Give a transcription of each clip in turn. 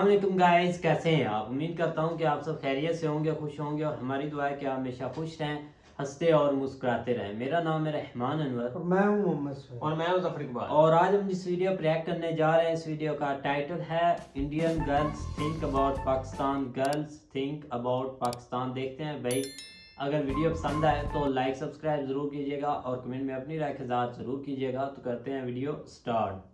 वालेकुम गाइस, कैसे हैं आप। उम्मीद करता हूं कि आप सब खैरियत से होंगे, खुश होंगे और हमारी दुआ है कि आप हमेशा खुश रहें, हंसते और मुस्कुराते रहें। मेरा नाम है रहमान अनवर और मैं हूं मोहम्मद सुहेल और मैं हूं जफर इकबाल। और आज हम जिस वीडियो पर रिएक्ट करने जा रहे हैं, इस वीडियो का टाइटल है Indian girls think about Pakistan. Girls think about Pakistan. देखते हैं भाई, अगर वीडियो पसंद आए तो लाइक सब्सक्राइब ज़रूर कीजिएगा और कमेंट में अपनी राय का इज़हार ज़रूर कीजिएगा। तो करते हैं वीडियो स्टार्ट।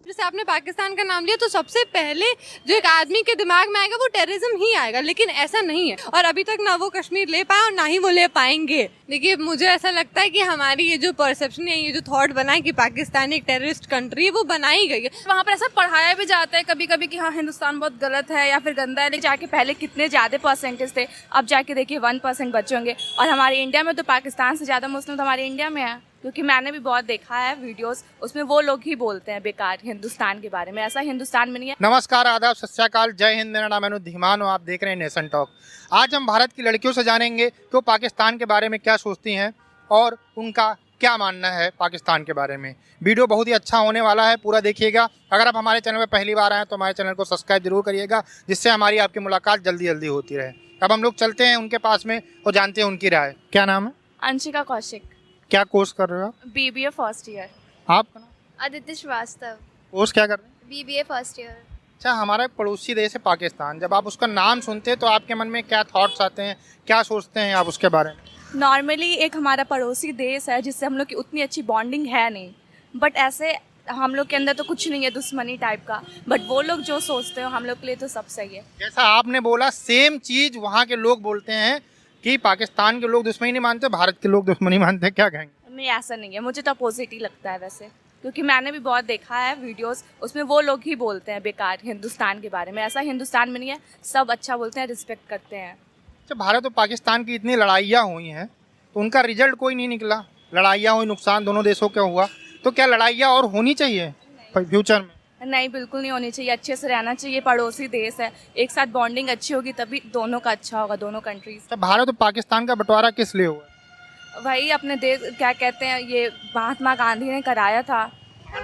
जैसे आपने पाकिस्तान का नाम लिया तो सबसे पहले जो एक आदमी के दिमाग में आएगा वो टेररिज्म ही आएगा, लेकिन ऐसा नहीं है। और अभी तक ना वो कश्मीर ले पाए और ना ही वो ले पाएंगे। देखिए, मुझे ऐसा लगता है कि हमारी ये जो परसेप्शन है, ये जो थॉट बना है कि पाकिस्तान एक टेररिस्ट कंट्री है, वो बनाई गई है। वहाँ पर ऐसा पढ़ाया भी जाता है कभी कभी कि हाँ हिंदुस्तान बहुत गलत है या फिर गंदा है, लेकिन जाके पहले कितने ज़्यादा परसेंटेज थे, अब जाके देखिए 1% बचे होंगे। और हमारे इंडिया में तो पाकिस्तान से ज़्यादा मुस्लिम तो हमारे इंडिया में है, क्योंकि मैंने भी बहुत देखा है वीडियोस, उसमें वो लोग ही बोलते हैं बेकार हिंदुस्तान के बारे में। ऐसा हिंदुस्तान में नहीं है। नमस्कार, आदाब, सत श्री अकाल, जय हिंद। मेरा नाम है धीमान और आप देख रहे हैं नेशन टॉक। आज हम भारत की लड़कियों से जानेंगे कि वो पाकिस्तान के बारे में क्या सोचती हैं और उनका क्या मानना है पाकिस्तान के बारे में। वीडियो बहुत ही अच्छा होने वाला है, पूरा देखिएगा। अगर आप हमारे चैनल पर पहली बार आए तो हमारे चैनल को सब्सक्राइब जरूर करिएगा, जिससे हमारी आपकी मुलाकात जल्दी जल्दी होती रहे। अब हम लोग चलते हैं उनके पास में और जानते हैं उनकी राय। क्या नाम है? अंशिका कौशिक, क्या कोर्स कर रहे हो आप? BBA first year. आपका नाम? आदित्य श्रीवास्तव, कोर्स क्या कर रहे हैं? BBA first year. अच्छा, हमारा एक पड़ोसी देश है पाकिस्तान। जब आप उसका नाम सुनते हैं तो आपके मन में क्या थॉट्स आते हैं, क्या सोचते हैं आप उसके बारे में? नॉर्मली एक हमारा पड़ोसी देश है जिससे हम लोग की उतनी अच्छी बॉन्डिंग है नहीं, बट ऐसे हम लोग के अंदर तो कुछ नहीं है दुश्मनी टाइप का, बट वो लोग जो सोचते हो हम लोग के लिए तो सब सही है। जैसा आपने बोला, सेम चीज़ वहाँ के लोग बोलते हैं कि पाकिस्तान के लोग दुश्मनी नहीं मानते, भारत के लोग दुश्मनी मानते हैं। क्या कहेंगे? नहीं, ऐसा नहीं है, मुझे तो अपोजिट ही लगता है वैसे, क्योंकि मैंने भी बहुत देखा है वीडियोस, उसमें वो लोग ही बोलते हैं बेकार हिंदुस्तान के बारे में। ऐसा हिंदुस्तान में नहीं है, सब अच्छा बोलते हैं, रिस्पेक्ट करते हैं। अच्छा, भारत और पाकिस्तान की इतनी लड़ाइयाँ हुई हैं तो उनका रिजल्ट कोई नहीं निकला। लड़ाइयाँ हुई, नुकसान दोनों देशों का हुआ, तो क्या लड़ाइयाँ और होनी चाहिए फ्यूचर में? नहीं, बिल्कुल नहीं होनी चाहिए, अच्छे से रहना चाहिए। पड़ोसी देश है, एक साथ बॉन्डिंग अच्छी होगी तभी दोनों का अच्छा होगा, दोनों कंट्रीज। अच्छा, भारत और पाकिस्तान का बंटवारा किस लिए हुआ? वही अपने देश, क्या कहते हैं, ये महात्मा गांधी ने कराया था।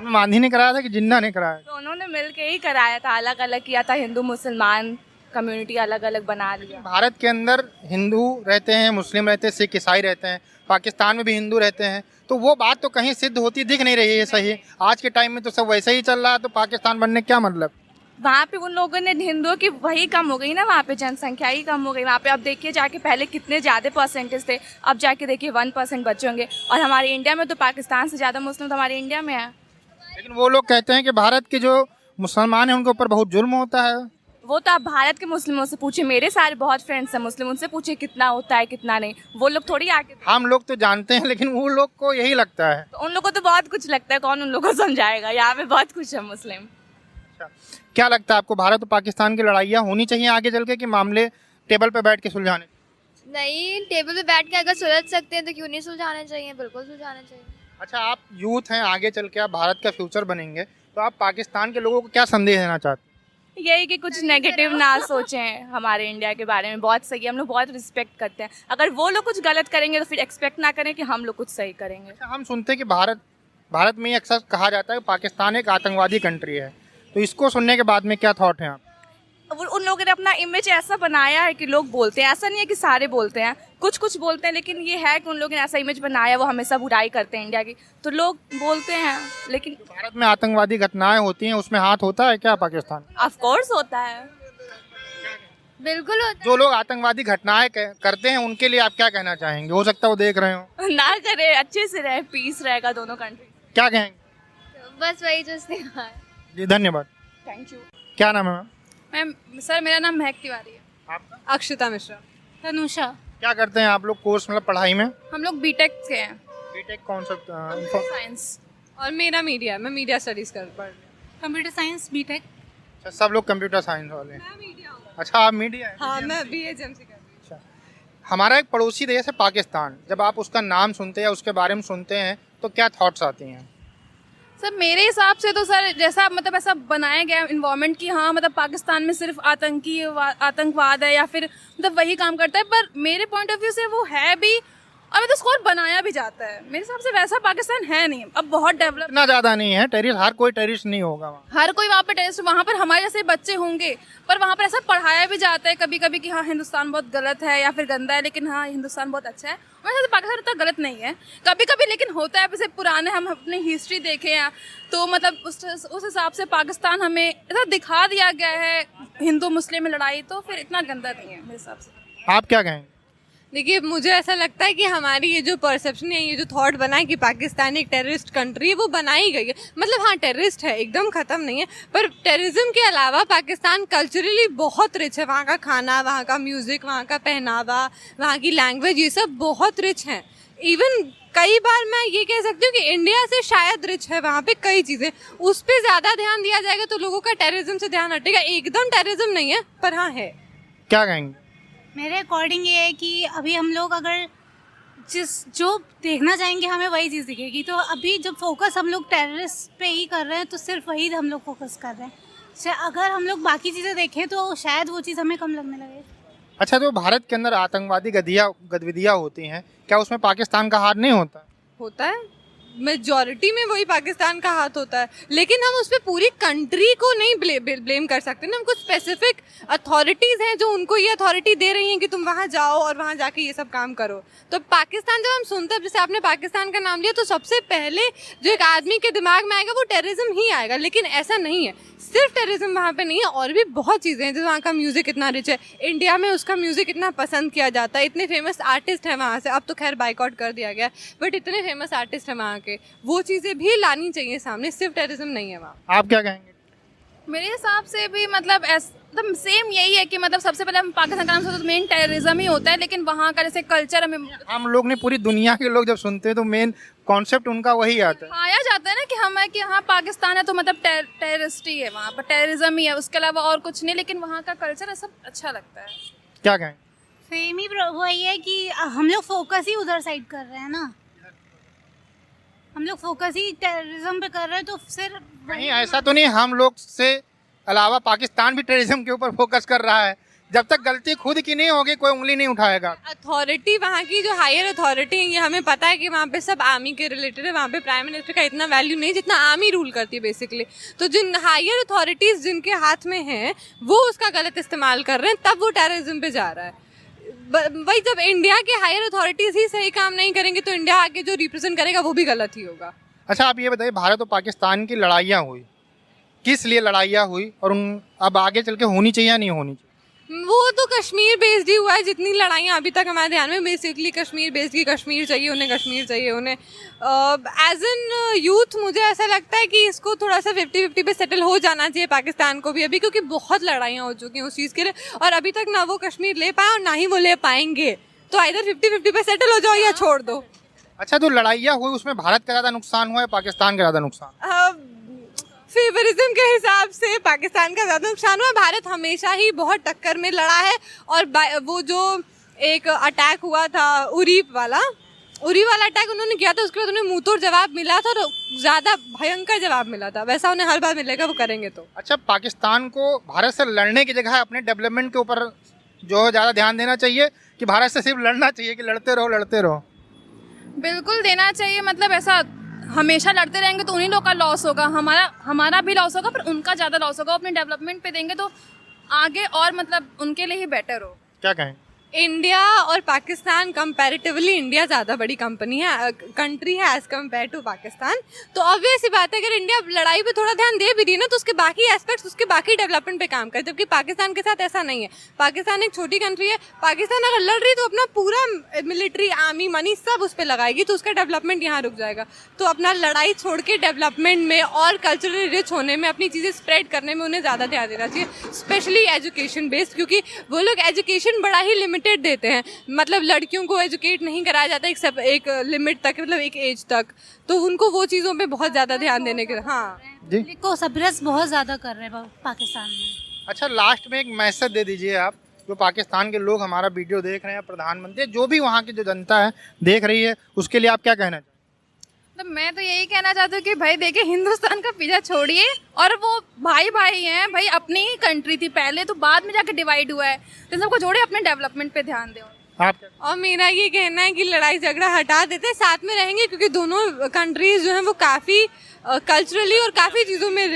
गांधी ने कराया था कि जिन्ना ने कराया? दोनों ने मिल के ही कराया था, अलग अलग किया था, हिंदू मुसलमान कम्युनिटी अलग अलग बना लिया। भारत के अंदर हिंदू रहते हैं, मुस्लिम रहते हैं, सिख ईसाई रहते हैं, पाकिस्तान में भी हिंदू रहते हैं, तो वो बात तो कहीं सिद्ध होती दिख नहीं रही है। सही, आज के टाइम में तो सब वैसे ही चल रहा है, तो पाकिस्तान बनने क्या मतलब? वहाँ पे उन लोगों ने हिंदुओं की वही कम हो गई ना, वहाँ पे जनसंख्या ही कम हो गई वहाँ पे। अब देखिए जाके पहले कितने ज़्यादा परसेंटेज थे, अब जाके देखिए 1% बचे होंगे। और हमारे इंडिया में तो पाकिस्तान से ज़्यादा मुस्लिम तो हमारे इंडिया में है। लेकिन वो लोग कहते हैं कि भारत के जो मुसलमान हैं उनके ऊपर बहुत जुल्म होता है। वो तो आप भारत के मुस्लिमों से पूछिए, मेरे सारे बहुत फ्रेंड्स हैं मुस्लिम, उनसे पूछिए कितना होता है कितना नहीं। वो लोग थोड़ी आगे, हम लोग तो जानते हैं, लेकिन वो लोग को यही लगता है। तो उन लोगों को तो बहुत कुछ लगता है, कौन उन लोगों को समझाएगा। यहाँ पे बहुत कुछ है मुस्लिम। क्या लगता है आपको, भारत और पाकिस्तान की लड़ाइयाँ होनी चाहिए आगे चल के, कि मामले टेबल पे बैठ के सुलझाने? नहीं, टेबल पे बैठ के अगर सुलझ सकते हैं तो क्यों नहीं सुलझाने चाहिए, बिल्कुल सुलझाने चाहिए। अच्छा, आप यूथ हैं, आगे चल के आप भारत का फ्यूचर बनेंगे, तो आप पाकिस्तान के लोगों को क्या संदेश देना चाहते हैं? यही कि कुछ नेगेटिव ना सोचें हमारे इंडिया के बारे में। बहुत सही है, हम लोग बहुत रिस्पेक्ट करते हैं। अगर वो लोग कुछ गलत करेंगे तो फिर एक्सपेक्ट ना करें कि हम लोग कुछ सही करेंगे। अच्छा, हम सुनते हैं कि भारत में अक्सर कहा जाता है कि पाकिस्तान एक आतंकवादी कंट्री है, तो इसको सुनने के बाद में क्या थॉट है आप? उन लोगों ने अपना इमेज ऐसा बनाया है कि लोग बोलते हैं, ऐसा नहीं है कि सारे बोलते हैं, कुछ कुछ बोलते हैं, लेकिन ये है कि उन लोगों ने ऐसा इमेज बनाया, वो हमेशा बुराई करते हैं इंडिया की, तो लोग बोलते हैं। लेकिन भारत में आतंकवादी घटनाएं होती हैं, उसमें हाथ होता है क्या पाकिस्तान? ऑफ कोर्स होता है, बिल्कुल होता जो लोग आतंकवादी घटनाएं करते हैं उनके लिए आप क्या कहना चाहेंगे? हो सकता है वो देख रहे हो। ना करे, अच्छे से रहे, पीस रहेगा दोनों कंट्री। क्या कहेंगे? है, बस वही जो उसने कहा है। जी, धन्यवाद। Thank you. क्या नाम है मैम? सर, मेरा नाम महक तिवारी है। आपका? अक्षता मिश्रा। तनुषा। क्या करते हैं आप लोग कोर्स, मतलब पढ़ाई में? हम लोग बीटेक के हैं, बीटेक कौन सा? साइंस। और मेरा मीडिया, मैं मीडिया स्टडीज कर पढ़ रही हूँ। Computer science BTech. अच्छा, सब लोग कंप्यूटर साइंस वाले हैं। मैं मीडिया हूँ। अच्छा, आप मीडिया हैं? हाँ, मैं BHMC कर रही हूँ। अच्छा, हमारा एक पड़ोसी देश है पाकिस्तान। जब आप उसका नाम सुनते हैं या उसके बारे में सुनते हैं तो क्या थॉट्स आती हैं? सर मेरे हिसाब से तो सर जैसा मतलब ऐसा बनाया गया इन्वायरमेंट कि हाँ मतलब पाकिस्तान में सिर्फ आतंकवाद है या फिर मतलब वही काम करता है, पर मेरे पॉइंट ऑफ व्यू से वो है भी और मतलब स्कोर बनाया भी जाता है। मेरे हिसाब से वैसा पाकिस्तान है नहीं, अब बहुत डेवलप, इतना ज़्यादा नहीं है टेररिस्ट, हर कोई टेररिस्ट नहीं होगा वहाँ। हर कोई वहाँ पे टेररिस्ट, वहाँ पर हमारे जैसे बच्चे होंगे, पर वहाँ पर ऐसा पढ़ाया भी जाता है कभी कभी कि हाँ हिंदुस्तान बहुत गलत है या फिर गंदा है, लेकिन हाँ हिंदुस्तान बहुत अच्छा है। मेरे हिसाब से पाकिस्तान इतना गलत नहीं है कभी कभी, लेकिन होता है जैसे पुराने हम अपनी हिस्ट्री देखें हैं तो मतलब उस हिसाब से पाकिस्तान हमें ऐसा दिखा दिया गया है हिंदू मुस्लिम में लड़ाई, तो फिर इतना गंदा नहीं है मेरे हिसाब से। आप क्या कहेंगे? देखिए मुझे ऐसा लगता है कि हमारी ये जो परसेप्शन है, ये जो थॉट बना है कि पाकिस्तान एक टेररिस्ट कंट्री है, वो बनाई गई है। मतलब हाँ टेररिस्ट है, एकदम ख़त्म नहीं है, पर टेररिज्म के अलावा पाकिस्तान कल्चरली बहुत रिच है। वहाँ का खाना, वहाँ का म्यूज़िक, वहाँ का पहनावा, वहाँ की लैंग्वेज, ये सब बहुत रिच हैं। इवन कई बार मैं ये कह सकती हूँ कि इंडिया से शायद रिच है वहाँ पे कई चीज़ें, उस पर ज़्यादा ध्यान दिया जाएगा तो लोगों का टेररिज्म से ध्यान हटेगा। एकदम टेररिज्म नहीं है, पर हाँ है। क्या कहेंगे? मेरे अकॉर्डिंग ये है कि अभी हम लोग अगर जो देखना चाहेंगे हमें वही चीज़ दिखेगी। तो अभी जब फोकस हम लोग टेररिस्ट पे ही कर रहे हैं तो सिर्फ वही हम लोग फोकस कर रहे हैं। अगर हम लोग बाकी चीज़ें देखें तो शायद वो चीज़ हमें कम लगने लगे। अच्छा, तो भारत के अंदर आतंकवादी गतिविधियाँ होती हैं, क्या उसमें पाकिस्तान का हाथ नहीं होता? होता है, मेजॉरिटी में वही पाकिस्तान का हाथ होता है, लेकिन हम उस पर पूरी कंट्री को नहीं ब्लेम कर सकते ना। हम कुछ स्पेसिफिक अथॉरिटीज़ हैं जो उनको ये अथॉरिटी दे रही हैं कि तुम वहाँ जाओ और वहाँ जाके ये सब काम करो। तो पाकिस्तान जब हम सुनते हैं, जैसे आपने पाकिस्तान का नाम लिया, तो सबसे पहले जो एक आदमी के दिमाग में आएगा वो टेररिज्म ही आएगा, लेकिन ऐसा नहीं है। सिर्फ टेररिज्म वहाँ पे नहीं है, और भी बहुत चीज़ें हैं। जैसे वहाँ का म्यूज़िक इतना रिच है, इंडिया में उसका म्यूज़िक इतना पसंद किया जाता है, इतने फेमस आर्टिस्ट हैं वहाँ से। अब तो खैर बाइकआउट कर दिया गया, बट इतने फेमस आर्टिस्ट हैं वहाँ के, वो चीज़ें भी लानी चाहिए सामने। सिर्फ टेररिज्म नहीं है वहाँ। आप क्या कहेंगे? मेरे हिसाब से भी मतलब एकदम सेम यही है कि मतलब सबसे पहले हम पाकिस्तान का नाम सुनते तो मेन टेररिज्म ही होता है, लेकिन वहाँ का जैसे कल्चर हमें, हम लोग ने, पूरी दुनिया के लोग जब सुनते हैं तो मेन कॉन्सेप्ट उनका वही आता है। खाया जाता है ना कि हम है कि हाँ पाकिस्तान है तो मतलब टेररिस्ट ही है, वहाँ पर टेररिज्म ही है, उसके अलावा और कुछ नहीं, लेकिन वहाँ का कल्चर सब अच्छा लगता है। क्या कहें? सेम ही वही है कि हम लोग फोकस ही उधर साइड कर रहे हैं ना, हम लोग फोकस ही टेररिज्म पे कर रहे हैं, तो फिर नहीं, ऐसा तो नहीं, हम लोग से अलावा पाकिस्तान भी टेररिज्म के ऊपर फोकस कर रहा है। जब तक गलती खुद की नहीं होगी कोई उंगली नहीं उठाएगा। अथॉरिटी, वहाँ की जो हायर अथॉरिटी है, ये हमें पता है कि वहाँ पे सब आर्मी के रिलेटेड है। वहाँ पे प्राइम मिनिस्टर का इतना वैल्यू नहीं जितना आर्मी रूल करती है बेसिकली। तो जिन हायर अथॉरिटीज़ जिनके हाथ में हैं वो उसका गलत इस्तेमाल कर रहे हैं, तब वो टेररिज्म पे जा रहा है। वही जब इंडिया के हायर अथॉरिटीज़ ही सही काम नहीं करेंगे तो इंडिया आगे जो रिप्रेजेंट करेगा वो भी गलत ही होगा। अच्छा, आप ये बताइए, भारत और पाकिस्तान की लड़ाइयाँ हुई, किस लिए लड़ाइयाँ हुई और उन अब आगे चल के होनी चाहिए या नहीं होनी चाहिए? वो तो कश्मीर बेस्ड ही हुआ है। जितनी लड़ाइयाँ अभी तक हमारे ध्यान में बेसिकली कश्मीर बेस्ड की, कश्मीर चाहिए उन्हें, कश्मीर चाहिए उन्हें। एज एन यूथ मुझे ऐसा लगता है कि इसको थोड़ा सा 50-50 पे सेटल हो जाना चाहिए पाकिस्तान को भी अभी, क्योंकि बहुत लड़ाइयाँ हो चुकी हैं उस चीज़ के लिए, और अभी तक ना वो कश्मीर ले पाए और ना ही वो ले पाएंगे। तो इधर 50-50 पे सेटल हो जाओ या छोड़ दो। अच्छा, तो लड़ाइयाँ हुई उसमें भारत का ज़्यादा नुकसान हुआ है पाकिस्तान का ज़्यादा नुकसान? फेवरिज्म के हिसाब से पाकिस्तान का ज़्यादा नुकसान हुआ। भारत हमेशा ही बहुत टक्कर में लड़ा है, और वो जो एक अटैक हुआ था उरी वाला अटैक उन्होंने किया था, उसके बाद उन्हें मुंहतोड़ जवाब मिला था और ज़्यादा भयंकर जवाब मिला था। वैसा उन्हें हर बार मिलेगा, वो करेंगे तो। अच्छा, पाकिस्तान को भारत से लड़ने की जगह अपने डेवलपमेंट के ऊपर जो ज़्यादा ध्यान देना चाहिए कि भारत से सिर्फ लड़ना चाहिए कि लड़ते रहो? बिल्कुल देना चाहिए। मतलब ऐसा हमेशा लड़ते रहेंगे तो उन्हीं लोग का लॉस होगा, हमारा भी लॉस होगा, पर उनका ज़्यादा लॉस होगा। अपने डेवलपमेंट पे देंगे तो आगे और मतलब उनके लिए ही बेटर हो। क्या कहें? इंडिया और पाकिस्तान कंपैरेटिवली, इंडिया ज़्यादा बड़ी कंट्री है एज़ कम्पेयर टू पाकिस्तान। तो ऑब्वियस सी बात है, अगर इंडिया लड़ाई पे थोड़ा ध्यान दे भी रही है ना तो उसके बाकी एस्पेक्ट्स, उसके बाकी डेवलपमेंट पे काम करे, जबकि पाकिस्तान के साथ ऐसा नहीं है। पाकिस्तान एक छोटी कंट्री है, पाकिस्तान अगर लड़ रही तो अपना पूरा मिलिट्री, आर्मी, मनी सब उस पर लगाएगी, तो उसका डेवलपमेंट यहाँ रुक जाएगा। तो अपना लड़ाई छोड़ के डेवलपमेंट में और कल्चरली रिच होने में, अपनी चीज़ें स्प्रेड करने में उन्हें ज़्यादा ध्यान देना चाहिए, स्पेशली एजुकेशन बेस्ड, क्योंकि वो लोग एजुकेशन बड़ा ही लिमिटेड देते हैं। मतलब लड़कियों को एजुकेट नहीं कराया जाता एक लिमिट तक, मतलब एक एज तक, तो उनको वो चीज़ों पे बहुत ज़्यादा ध्यान देने के। हाँ जी, को सब्रस बहुत ज़्यादा कर रहे हैं पाकिस्तान में। अच्छा, लास्ट में एक मैसेज दे दीजिए आप, जो पाकिस्तान के लोग हमारा वीडियो देख रहे हैं, प्रधानमंत्री, जो भी वहाँ की जो जनता है देख रही है, उसके लिए आप क्या कहना चाहते हैं? तो मैं तो यही कहना चाहती हूँ कि भाई देखिए, हिंदुस्तान का पीछा छोड़िए, और वो भाई हैं भाई, अपनी ही कंट्री थी पहले, तो बाद में जाकर डिवाइड हुआ है, तो सबको जोड़े, अपने डेवलपमेंट पे ध्यान दो। आप क्या? और मेरा ये कहना है कि लड़ाई झगड़ा हटा देते हैं, साथ में रहेंगे, क्योंकि दोनों कंट्रीज जो हैं वो काफ़ी कल्चरली और काफ़ी चीज़ों में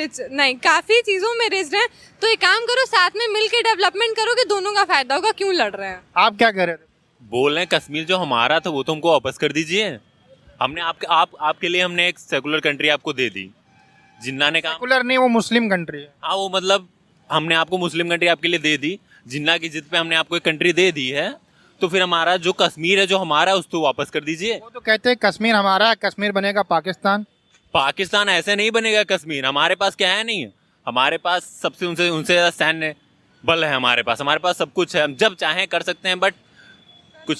रिच हैं। तो एक काम करो, साथ में मिलकर डेवलपमेंट करो कि दोनों का फायदा होगा। क्यों लड़ रहे हैं? आप क्या कह रहे थे? बोल रहे हैं कश्मीर जो हमारा था वो तो हमको वापस कर दीजिए। हमने आपके लिए हमने एक सेकुलर कंट्री आपको दे दी। जिन्ना ने कहा सेकुलर नहीं, वो मुस्लिम कंट्री है। हाँ, वो मतलब हमने आपको मुस्लिम कंट्री आपके लिए दे दी। जिन्ना की जिद पे हमने आपको एक कंट्री दे दी है, तो फिर हमारा जो कश्मीर है जो हमारा है उसको वापस कर दीजिए। वो तो कहते हैं कश्मीर हमारा है, कश्मीर बनेगा पाकिस्तान। पाकिस्तान ऐसे नहीं बनेगा कश्मीर। हमारे पास क्या है, नहीं हमारे पास सबसे उनसे ज़्यादा सैन्य बल है। हमारे पास सब कुछ है। हम जब चाहें कर सकते हैं, बट कुछ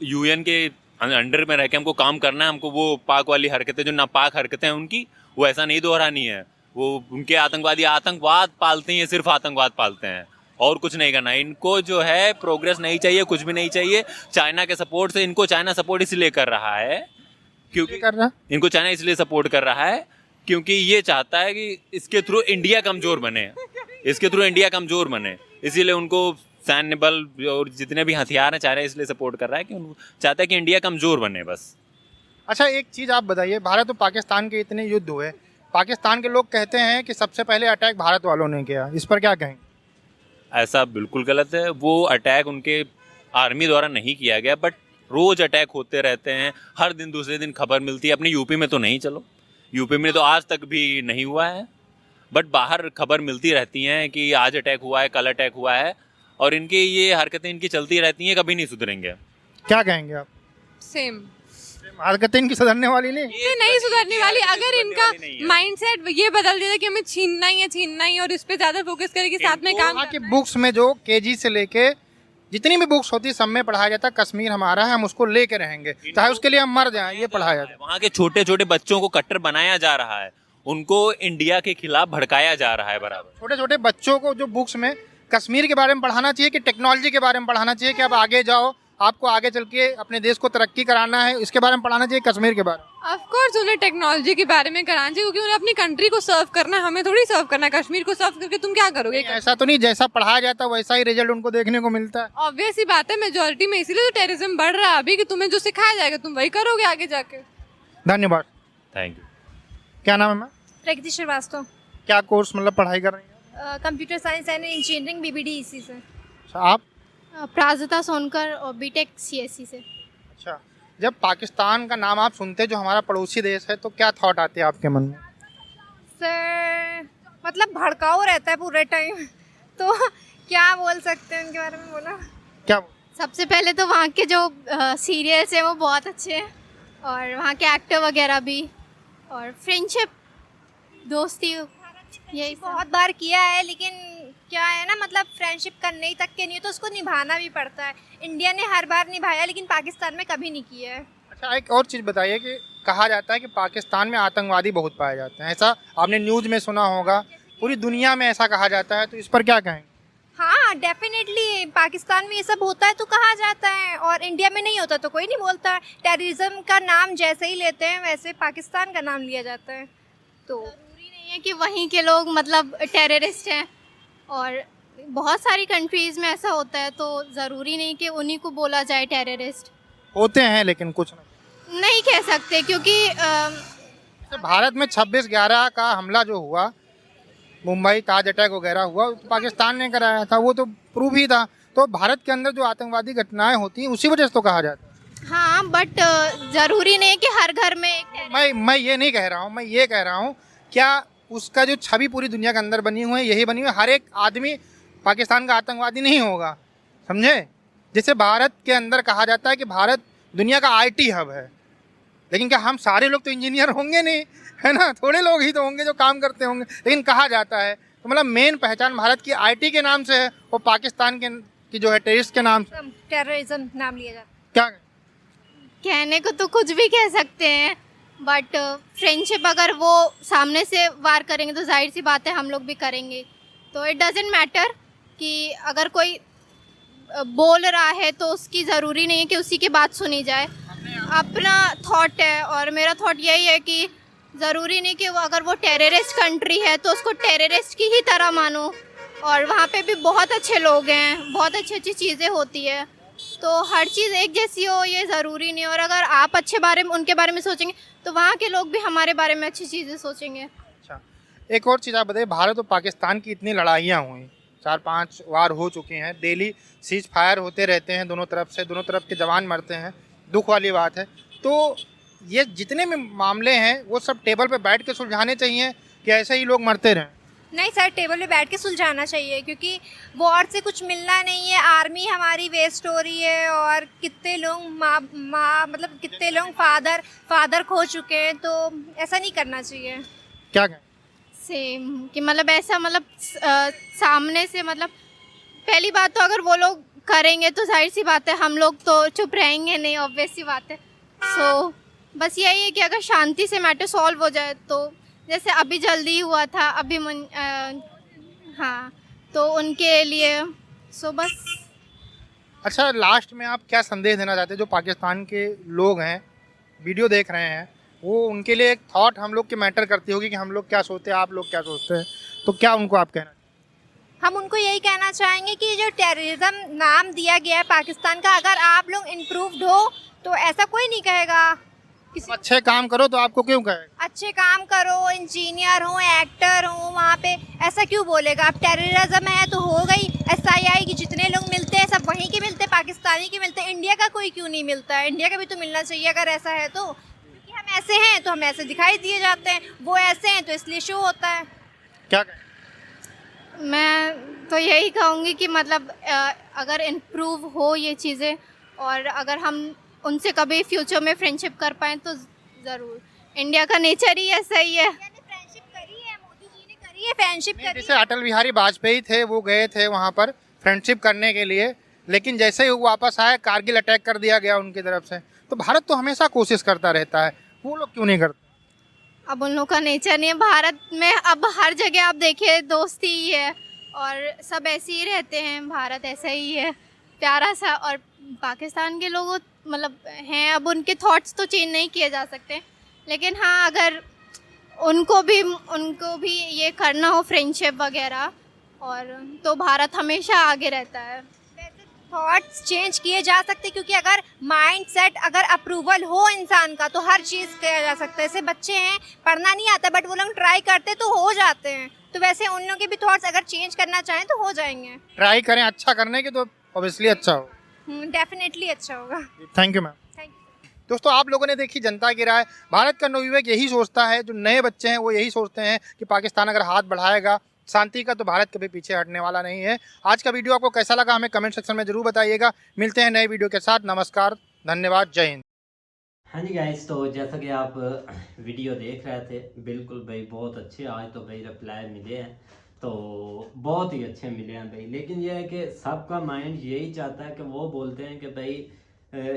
यूएन के अंडर में रह के हमको काम करना है। हमको वो पाक वाली हरकतें, जो नापाक हरकतें हैं उनकी, वो ऐसा नहीं दोहरानी है। वो उनके आतंकवादी आतंकवाद पालते हैं, सिर्फ आतंकवाद पालते हैं और कुछ नहीं करना। इनको जो है प्रोग्रेस नहीं चाहिए, कुछ भी नहीं चाहिए। चाइना के सपोर्ट से, इनको चाइना सपोर्ट इसलिए कर रहा है क्योंकि इनको चाइना इसलिए सपोर्ट कर रहा है क्योंकि ये चाहता है कि इसके थ्रू इंडिया कमजोर बने। इसीलिए उनको सैन्य बल और जितने भी हथियार हैं चाइना इसलिए सपोर्ट कर रहा है कि उनको चाहता है कि इंडिया कमजोर बने बस। अच्छा, एक चीज़ आप बताइए, भारत और पाकिस्तान के इतने युद्ध हुए, पाकिस्तान के लोग कहते हैं कि सबसे पहले अटैक भारत वालों ने किया। इस पर क्या कहेंगे? ऐसा बिल्कुल गलत है। वो अटैक उनके आर्मी द्वारा नहीं किया गया, बट रोज अटैक होते रहते हैं। हर दिन दूसरे दिन खबर मिलती है। अपने यूपी में तो नहीं, चलो यूपी में तो आज तक भी नहीं हुआ है, बट बाहर खबर मिलती रहती हैं कि आज अटैक हुआ है, कल अटैक हुआ है, और इनकी ये हरकतें इनकी चलती रहती हैं, कभी नहीं सुधरेंगे। क्या कहेंगे आप? सेम हरकतें इनकी सुधरने वाली नहीं। ये नहीं सुधरने वाली। अगर इनका माइंडसेट ये बदल देता कि हमें छीनना ही है और इस पे ज्यादा फोकस करेगी, साथ में काम की बुक्स में जो केजी से लेके जितनी भी बुक्स होती है सब में पढ़ाया जाता है कश्मीर हमारा है, हम उसको लेके रहेंगे, चाहे उसके लिए हम मर जाएं, ये पढ़ाया जाता है। वहाँ के छोटे छोटे बच्चों को कट्टर बनाया जा रहा है, उनको इंडिया के खिलाफ भड़काया जा रहा है बराबर। छोटे छोटे बच्चों को जो बुक्स में कश्मीर के बारे में पढ़ाना चाहिए कि टेक्नोलॉजी के बारे में पढ़ाना चाहिए कि अब आगे जाओ, आपको आगे चल के अपने देश को तरक्की कराना है, इसके बारे में पढ़ाना चाहिए कश्मीर के बारे में। ऑफ कोर्स उन्हें टेक्नोलॉजी के बारे में कराना चाहिए, क्योंकि उन्हें अपनी कंट्री को सर्व करना है, हमें थोड़ी सर्व करना है। कश्मीर को सर्व करके तुम क्या करोगे? ऐसा तो नहीं, जैसा पढ़ाया जाता है वैसा ही रिजल्ट उनको देखने को मिलता है। ऑब्वियस ही बात है, मेजोरिटी में इसीलिए तो टेररिज्म बढ़ रहा है अभी, कि तुम्हें जो सिखाया जाएगा तुम वही करोगे आगे जाके। धन्यवाद। Thank you. क्या नाम है मैम? प्रगति श्रीवास्तव, क्या कोर्स मतलब पढ़ाई कर रही हैं? Computer science and engineering, BBD इसी से। अच्छा, आप? प्राजता सोनकर और BTech CSE से। अच्छा, जब पाकिस्तान का नाम आप सुनते जो हमारा पड़ोसी देश है, तो क्या थॉट आते हैं आपके मन में? सर मतलब भड़काऊ रहता है पूरे टाइम तो क्या बोल सकते हैं उनके बारे में? बोला क्या? सबसे पहले तो वहाँ के जो सीरियल्स हैं वो बहुत अच्छे हैं, और वहाँ के एक्टर वगैरह भी, और फ्रेंडशिप, दोस्ती, यही बहुत बार किया है। लेकिन क्या है ना, मतलब फ्रेंडशिप करने ही तक के नहीं, तो उसको निभाना भी पड़ता है। इंडिया ने हर बार निभाया, लेकिन पाकिस्तान में कभी नहीं किया है। अच्छा, एक और चीज़ बताइए कि कहा जाता है कि पाकिस्तान में आतंकवादी बहुत पाए जाते हैं, ऐसा आपने न्यूज़ में सुना होगा, पूरी दुनिया में ऐसा कहा जाता है, तो इस पर क्या कहेंगे? हाँ, डेफिनेटली पाकिस्तान में ये सब होता है तो कहा जाता है, और इंडिया में नहीं होता तो कोई नहीं बोलता। टेररिज्म का नाम जैसे ही लेते हैं वैसे पाकिस्तान का नाम लिया जाता है। तो ज़रूरी नहीं है कि वहीं के लोग मतलब टेररिस्ट हैं, और बहुत सारी कंट्रीज़ में ऐसा होता है, तो ज़रूरी नहीं कि उन्हीं को बोला जाए टेररिस्ट। होते हैं लेकिन कुछ नहीं कह सकते, क्योंकि तो भारत में 26/11 का हमला जो हुआ, मुंबई ताज अटैक वगैरह हुआ, तो पाकिस्तान ने कराया था, वो तो प्रूफ ही था। तो भारत के अंदर जो आतंकवादी घटनाएं होती हैं उसी वजह से तो कहा जाता है। हाँ, बट ज़रूरी नहीं है कि हर घर में एक मैं ये नहीं कह रहा हूँ, मैं ये कह रहा हूँ क्या उसका जो छवि पूरी दुनिया के अंदर बनी हुई है, यही बनी हुई है, हर एक आदमी पाकिस्तान का आतंकवादी नहीं होगा, समझे? जैसे भारत के अंदर कहा जाता है कि भारत दुनिया का IT हब है, लेकिन क्या हम सारे लोग तो इंजीनियर होंगे नहीं, है ना? थोड़े लोग ही तो होंगे जो काम करते होंगे, लेकिन कहा जाता है। तो मतलब मेन पहचान भारत की IT के नाम से है, और पाकिस्तान की जो है टेररिस्ट के नाम से। टेररिज्म नाम लिया जाता है। क्या कहने को तो कुछ भी कह सकते हैं, बट फ्रेंडशिप अगर वो सामने से वार करेंगे तो जाहिर सी बात है हम लोग भी करेंगे। तो इट डजेंट मैटर कि अगर कोई बोल रहा है तो उसकी ज़रूरी नहीं है कि उसी की बात सुनी जाए। अपना थॉट है, और मेरा थॉट यही है कि ज़रूरी नहीं कि अगर वो टेररिस्ट कंट्री है तो उसको टेररिस्ट की ही तरह मानो, और वहाँ पे भी बहुत अच्छे लोग हैं, बहुत अच्छी अच्छी चीज़ें होती है, तो हर चीज़ एक जैसी हो ये ज़रूरी नहीं, और अगर आप अच्छे बारे में उनके बारे में सोचेंगे तो वहाँ के लोग भी हमारे बारे में अच्छी चीज़ें सोचेंगे। अच्छा, एक और चीज़ आप बताइए, भारत और पाकिस्तान की इतनी लड़ाइयाँ हुई, 4-5 वार हो चुकी हैं, डेली सीज फायर होते रहते हैं दोनों तरफ से, दोनों तरफ के जवान मरते हैं, दुख वाली बात है। तो ये जितने भी मामले हैं वो सब टेबल पे बैठ के सुलझाने चाहिए कि ऐसे ही लोग मरते रहें? नहीं सर, टेबल पे बैठ के सुलझाना चाहिए, क्योंकि वॉर से कुछ मिलना नहीं है। आर्मी हमारी वेस्ट हो रही है और कितने लोग माँ मतलब कितने लोग फादर खो चुके हैं, तो ऐसा नहीं करना चाहिए। क्या कहें? सेम कि मतलब ऐसा मतलब सामने से मतलब पहली बात तो अगर वो लोग करेंगे तो जाहिर सी बात है हम लोग तो चुप रहेंगे नहीं, ऑब्वियस सी बात है। सो बस यही है कि अगर शांति से मैटर सॉल्व हो जाए, तो जैसे अभी जल्दी हुआ था अभी हाँ, तो उनके लिए सो बस। अच्छा, लास्ट में आप क्या संदेश देना चाहते हैं जो पाकिस्तान के लोग हैं, वीडियो देख रहे हैं, वो उनके लिए एक थॉट हम लोग की मैटर करती होगी कि हम लोग क्या सोचते हैं, आप लोग क्या सोचते हैं, तो क्या उनको आप कहना? हम उनको यही कहना चाहेंगे कि जो टेररिज्म नाम दिया गया है पाकिस्तान का, अगर आप लोग इम्प्रूव्ड हो तो ऐसा कोई नहीं कहेगा। किसी अच्छे काम करो तो आपको क्यों कहेगा? अच्छे काम करो, इंजीनियर हो, एक्टर हो, वहाँ पे ऐसा क्यों बोलेगा? अब टेररिज्म है तो हो गई। SII की जितने लोग मिलते हैं सब वहीं के मिलते हैं, पाकिस्तानी के मिलते हैं, इंडिया का कोई क्यों नहीं मिलता है? इंडिया का भी तो मिलना चाहिए अगर ऐसा है तो, क्योंकि हम ऐसे हैं तो हम ऐसे दिखाई दिए जाते हैं, वो ऐसे हैं तो इसलिए शो होता है। क्या कहें? मैं तो यही कहूँगी कि मतलब अगर इम्प्रूव हो ये चीज़ें, और अगर हम उनसे कभी फ्यूचर में फ्रेंडशिप कर पाएँ तो ज़रूर। इंडिया का नेचर ही ऐसा ही है। फ्रेंडशिप करी है, मोदी जी ने करी है, फ्रेंडशिप करी जैसे अटल बिहारी वाजपेयी थे, वो गए थे वहाँ पर फ्रेंडशिप करने के लिए, लेकिन जैसे ही वो वापस आए कारगिल अटैक कर दिया गया उनकी तरफ से। तो भारत तो हमेशा कोशिश करता रहता है, वो लोग क्यों नहीं करते? अब उन लोग का नेचर नहीं है। भारत में अब हर जगह आप देखिए दोस्ती ही है और सब ऐसे ही रहते हैं। भारत ऐसा ही है, प्यारा सा। और पाकिस्तान के लोग मतलब हैं, अब उनके थॉट्स तो चेंज नहीं किए जा सकते, लेकिन हाँ अगर उनको भी ये करना हो फ्रेंडशिप वगैरह, और तो भारत हमेशा आगे रहता है। थॉट्स चेंज किए जा सकते, क्योंकि अगर माइंड सेट अगर अप्रूवल हो इंसान का तो हर चीज़ किया जा सकता है। जैसे बच्चे हैं, पढ़ना नहीं आता बट वो लोग ट्राई करते तो हो जाते हैं, तो वैसे उन लोगों के भी थॉट्स अगर चेंज करना चाहें तो हो जाएंगे। ट्राई करें अच्छा करने की तो ऑब्वियसली अच्छा हो। डेफिनेटली अच्छा होगा। Thank you ma'am. Thank you. दोस्तों, आप लोगों ने देखी जनता की राय। भारत का नवयुवक यही सोचता है, जो नए बच्चे हैं वो यही सोचते हैं कि पाकिस्तान अगर हाथ बढ़ाएगा शांति का तो भारत कभी पीछे हटने वाला नहीं है। आज का वीडियो आपको कैसा लगा हमें कमेंट सेक्शन में जरूर बताइएगा। मिलते हैं नए वीडियो के साथ। नमस्कार, धन्यवाद, जय हिंद। हाँ जी गाइस, तो जैसा कि आप वीडियो देख रहे थे, बिल्कुल भाई बहुत अच्छे आज तो भाई रिप्लाई मिले हैं, तो बहुत ही अच्छे मिले हैं भाई। लेकिन यह है कि सबका माइंड यही चाहता है कि वो बोलते हैं कि भाई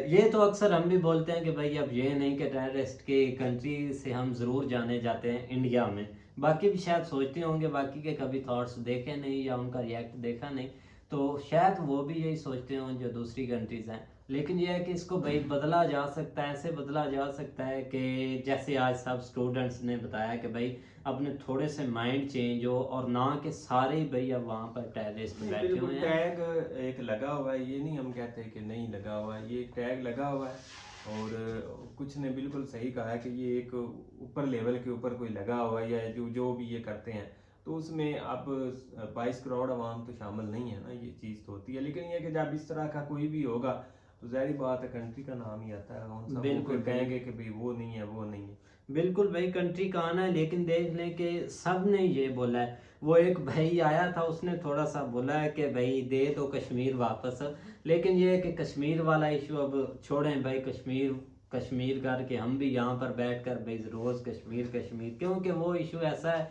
ये तो अक्सर हम भी बोलते हैं कि भाई अब ये नहीं कि टेररिस्ट की कंट्री से हम ज़रूर जाने जाते हैं इंडिया में। बाकी भी शायद सोचते होंगे, बाकी के कभी थॉट्स देखे नहीं या उनका रिएक्ट देखा नहीं, तो शायद वो भी यही सोचते हों जो दूसरी कंट्रीज़ हैं। लेकिन यह है कि इसको भाई बदला जा सकता है, ऐसे बदला जा सकता है कि जैसे आज सब स्टूडेंट्स ने बताया कि भाई अपने थोड़े से माइंड चेंज हो, और ना कि सारे ही भाई अब वहाँ पर टेररिस्ट बैठे हुए हैं। टैग एक लगा हुआ है, ये नहीं हम कहते कि नहीं लगा हुआ है, ये टैग लगा हुआ है। और कुछ ने बिल्कुल सही कहा है कि ये एक ऊपर लेवल के ऊपर कोई लगा हुआ है, या जो भी ये करते हैं, तो उसमें अब 22 करोड़ आवाम तो शामिल नहीं है ना, ये चीज़ तो होती है। लेकिन ये कि जब इस तरह का कोई भी होगा तो ज़ाहिर बात है कंट्री का नाम ही आता है, कौन सा बिल्कुल कहेंगे कि भाई वो नहीं है, वो नहीं है। बिल्कुल भाई, कंट्री का आना है। लेकिन देख लें कि सब ने ये बोला है। वो एक भाई आया था, उसने थोड़ा सा बोला है कि भाई दे दो कश्मीर वापस, लेकिन ये है कि कश्मीर वाला इशू अब छोड़ें भाई। कश्मीर करके हम भी यहाँ पर बैठकर भाई रोज़ कश्मीर, क्योंकि वो इशू ऐसा है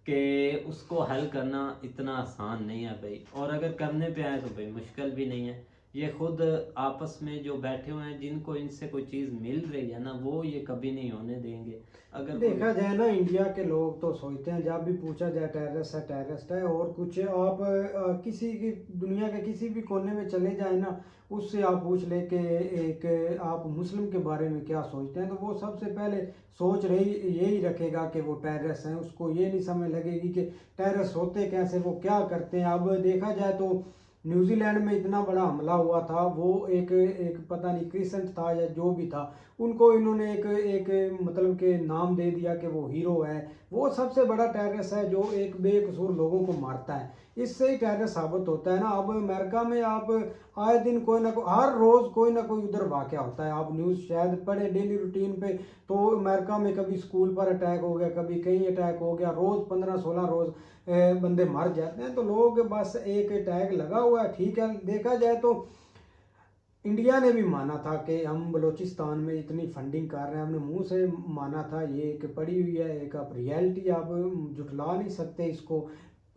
कि उसको हल करना इतना आसान नहीं है भाई, और अगर करने पे आए तो भाई मुश्किल भी नहीं है। ये खुद आपस में जो बैठे हुए हैं, जिनको इनसे कोई चीज़ मिल रही है ना, वो ये कभी नहीं होने देंगे। अगर देखा जाए ना, इंडिया के लोग तो सोचते हैं, जब भी पूछा जाए टेररिस्ट है और कुछ आप किसी की दुनिया के किसी भी कोने में चले जाए ना, उससे आप पूछ ले कि एक आप मुस्लिम के बारे में क्या सोचते हैं, तो वो सबसे पहले सोच यही रखेगा कि वो टेररिस्ट हैं। उसको ये नहीं समझ लगेगी कि टेररिस्ट होते कैसे, वो क्या करते हैं। अब देखा जाए तो न्यूजीलैंड में इतना बड़ा हमला हुआ था, वो एक पता नहीं क्रिसेंट था या जो भी था, उनको इन्होंने एक मतलब के नाम दे दिया कि वो हीरो है। वो सबसे बड़ा टेररिस्ट है जो एक बेकसूर लोगों को मारता है, इससे ही टेररिस्ट साबित होता है ना। अब अमेरिका में आप आए दिन कोई ना कोई, हर रोज़ कोई ना कोई उधर वाक़या होता है। आप न्यूज़ शायद पढ़े डेली रूटीन पे, तो अमेरिका में कभी स्कूल पर अटैक हो गया, कभी कहीं अटैक हो गया, रोज़ 15-16 रोज़ बंदे मर जाते हैं। तो लोग बस एक टैग लगा हुआ है। ठीक है, देखा जाए तो इंडिया ने भी माना था कि हम बलूचिस्तान में इतनी फंडिंग कर रहे हैं, हमने मुंह से माना था, ये एक पड़ी हुई है, एक आप रियलिटी आप जुटला नहीं सकते इसको।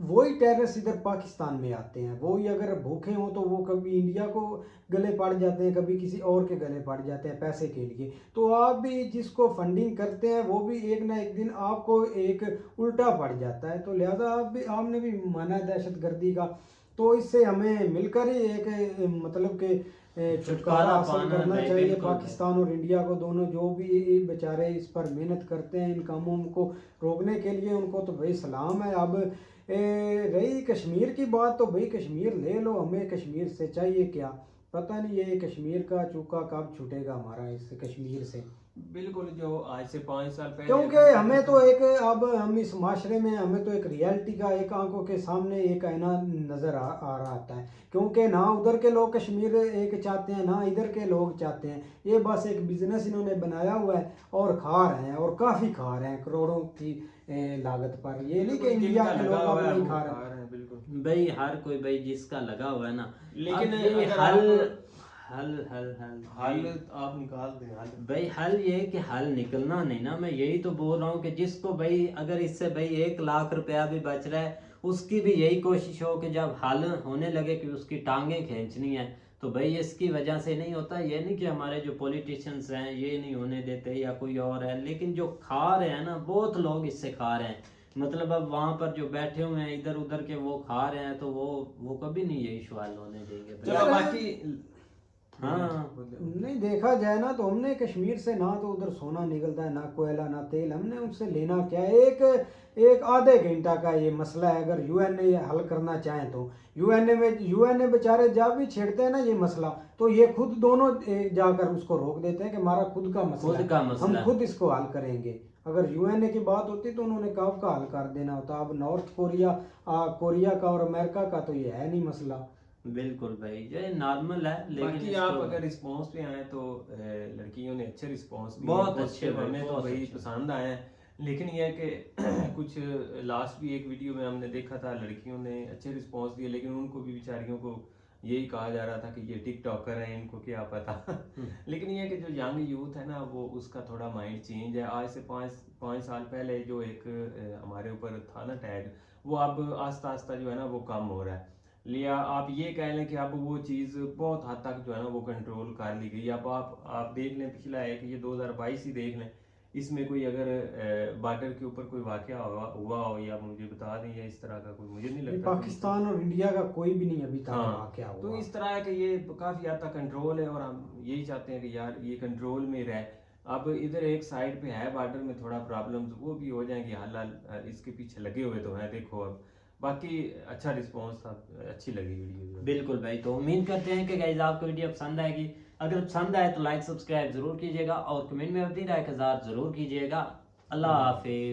वही टेररिस्ट इधर पाकिस्तान में आते हैं, वही अगर भूखे हों तो वो कभी इंडिया को गले पड़ जाते हैं, कभी किसी और के गले पड़ जाते हैं पैसे के लिए। तो आप भी जिसको फंडिंग करते हैं वो भी एक ना एक दिन आपको एक उल्टा पड़ जाता है। तो लिहाजा आपने भी माना है दहशतगर्दी का, तो इससे हमें मिलकर ही एक मतलब के छुटकारा हासिल करना चाहिए। पाकिस्तान और इंडिया को, दोनों जो भी बेचारे इस पर मेहनत करते हैं इन कामों को रोकने के लिए, उनको तो भाई सलाम है। अब रही कश्मीर की बात, तो भाई कश्मीर ले लो, हमें कश्मीर से चाहिए क्या, पता नहीं ये कश्मीर का चूका कब छूटेगा हमारा इस कश्मीर से। बिल्कुल, जो आज से 5 साल पहले, क्योंकि हमें तो एक, अब हम इस माशरे में हमें तो एक रियलिटी का एक आंखों के सामने एक आईना नज़र आ रहा आता है। क्योंकि ना उधर के लोग कश्मीर एक चाहते हैं, ना इधर के लोग चाहते हैं। ये बस एक बिजनेस इन्होंने बनाया हुआ है और खा रहे हैं, और काफ़ी खा रहे हैं करोड़ों की लागत पर। ये नहीं कि इंडिया के लोग अब नहीं खा रहे हैं। बिल्कुल भाई हर कोई भाई जिसका लगा हुआ है ना, लेकिन अब ये अगर हल आप निकाल दें हल। भाई हल ये है कि हल निकलना नहीं ना। मैं यही तो बोल रहा हूँ कि जिसको भाई अगर इससे भाई 1 लाख रुपया भी बच रहा है, उसकी भी यही कोशिश हो कि जब हल होने लगे कि उसकी टांगें खींचनी है, तो भाई इसकी वजह से नहीं होता। ये नहीं कि हमारे जो पॉलिटिशियंस हैं ये नहीं होने देते या कोई और है, लेकिन जो खा रहे हैं ना, बहुत लोग इससे खा रहे हैं। मतलब अब वहाँ पर जो बैठे हुए हैं इधर उधर के, वो खा रहे हैं, तो वो कभी नहीं ये इशू हल होने देंगे। चलो बाकी हाँ, नहीं देखा जाए ना तो हमने कश्मीर से ना तो उधर सोना निकलता है, ना कोयला, ना तेल, हमने उनसे लेना क्या है। एक आधे घंटा का ये मसला है। अगर यूएन ने ये हल करना चाहें तो यूएन ने बेचारे जब भी छेड़ते हैं ना ये मसला, तो ये खुद दोनों जाकर उसको रोक देते हैं कि हमारा खुद का मसला है, हम खुद इसको हल करेंगे। अगर यूएन की बात होती तो उन्होंने कब का हल कर देना होता। अब नॉर्थ कोरिया का और अमेरिका का तो ये है नहीं मसला। बिल्कुल भाई, ये नॉर्मल है। लेकिन बाकी आप अगर रिस्पांस पे आए तो लड़कियों ने अच्छे रिस्पांस दिए, बहुत अच्छे, हमें तो भाई पसंद आए हैं। लेकिन यह है कि कुछ लास्ट भी एक वीडियो में हमने देखा था, लड़कियों ने अच्छे रिस्पांस दिए, लेकिन उनको भी बेचारियों को यही कहा जा रहा था कि ये टिकटॉकर हैं, इनको क्या पता। लेकिन ये कि जो यंग यूथ है ना, वो उसका थोड़ा माइंड चेंज है। आज से 5 साल पहले जो एक हमारे ऊपर था ना टैग, वो अब आस्ता आस्ता जो है ना वो कम हो रहा है। लिया आप ये कह लें कि अब वो चीज़ बहुत हद तक जो है ना वो कंट्रोल कर ली गई। अब आप देख लें, पिछला है कि ये 2022 ही देख लें, इसमें कोई अगर बॉर्डर के ऊपर कोई वाकया हुआ हो या मुझे बता दें, या इस तरह का कोई, मुझे नहीं लगता पाकिस्तान और इंडिया का कोई भी नहीं अभी तक वाकया हुआ। तो इस तरह है कि ये काफ़ी हद तक कंट्रोल है, और हम यही चाहते हैं कि यार ये कंट्रोल में रहे। अब इधर एक साइड पे है बॉर्डर में थोड़ा प्रॉब्लम्स, वो भी हो जाएंगे हल, इसके पीछे लगे हुए तो हैं। देखो अब बाकी अच्छा रिस्पांस था, अच्छी लगी वीडियो। बिल्कुल भाई, तो उम्मीद करते हैं कि गाइस आपको वीडियो पसंद आएगी। अगर पसंद आए तो लाइक सब्सक्राइब जरूर कीजिएगा और कमेंट में अपनी राय का इज़हार जरूर कीजिएगा। अल्लाह हाफिज़।